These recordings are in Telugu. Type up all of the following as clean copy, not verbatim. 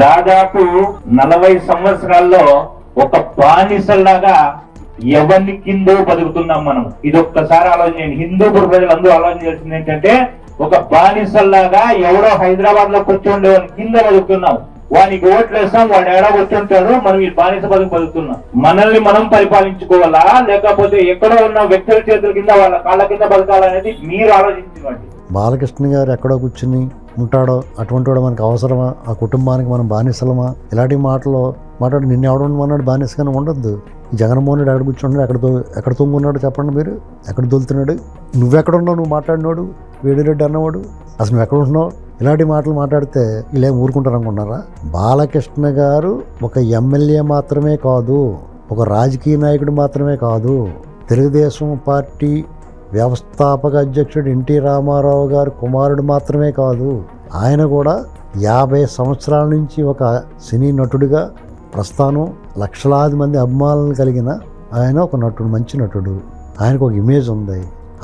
దాదాపు 40 సంవత్సరాల్లో ఒక బానిసల్లాగా ఎవరిని కిందో బతుకుతున్నాం మనం. ఇది ఒక్కసారి ఆలోచన, హిందూపుర ప్రజలందరూ ఆలోచన చేసింది ఏంటంటే, ఒక బానిసల్లాగా ఎవడో హైదరాబాద్ లో కూర్చోండి కింద బతుకుతున్నాం. వానికి ఓట్లు వేస్తాం, వాడు ఏడా కూర్చుంటాడు, మనం ఈ బానిస బతుకుతున్నాం. మనల్ని మనం పరిపాలించుకోవాలా, లేకపోతే ఎక్కడో ఉన్న వ్యక్తుల చేతుల కింద వాళ్ళ కాళ్ళ కింద బతకాలనేది మీరు ఆలోచించండి. బాలకృష్ణ గారు ఎక్కడో కూర్చుని ఉంటాడో అటువంటి వాడు మనకు అవసరమా? ఆ కుటుంబానికి మనం బానిసలమా? ఇలాంటి మాటలు మాట్లాడి నిన్ను ఎవడమన్నాడు బానిసగానే ఉండొద్దు. జగన్మోహన్ రెడ్డి ఎక్కడ కూర్చుంటున్నాడు, ఎక్కడ తొంగున్నాడు చెప్పండి మీరు? ఎక్కడ దొలుతున్నాడు? నువ్వెక్కడున్నావు? నువ్వు మాట్లాడినోడు వేడిరెడ్డి అన్నవాడు, అసలు నువ్వు ఎక్కడ ఉంటున్నావు? ఇలాంటి మాటలు మాట్లాడితే ఇలా ఊరుకుంటారు అనుకున్నారా? బాలకృష్ణ గారు ఒక ఎమ్మెల్యే మాత్రమే కాదు, ఒక రాజకీయ నాయకుడు మాత్రమే కాదు, తెలుగుదేశం పార్టీ వ్యవస్థాపక అధ్యక్షుడు ఎన్టీ రామారావు గారు కుమారుడు మాత్రమే కాదు, ఆయన కూడా 50 సంవత్సరాల నుంచి ఒక సినీ నటుడిగా ప్రస్థానం, లక్షలాది మంది అభిమానులను కలిగిన ఆయన ఒక నటుడు, మంచి నటుడు. ఆయనకు ఒక ఇమేజ్ ఉంది.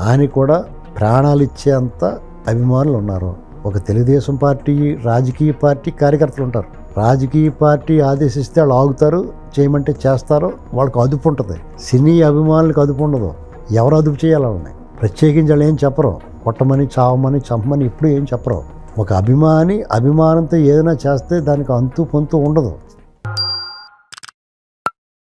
ఆయనకు కూడా ప్రాణాలు ఇచ్చేంత అభిమానులు ఉన్నారు. ఒక తెలుగుదేశం పార్టీ రాజకీయ పార్టీ కార్యకర్తలు ఉంటారు. రాజకీయ పార్టీ ఆదేశిస్తే వాళ్ళు ఆగుతారు, చేయమంటే చేస్తారు, వాళ్ళకి అదుపు ఉంటుంది. సినీ అభిమానులకు అదుపు ఉండదు. ఎవరు అదుపు చేయాలని ప్రత్యేకించి వాళ్ళు ఏం చెప్పరు. కొట్టమని, చావమని, చంపమని ఇప్పుడు ఏం చెప్పరు. ఒక అభిమానంతో ఏదైనా చేస్తే దానికి అంతు పొంతు ఉండదు.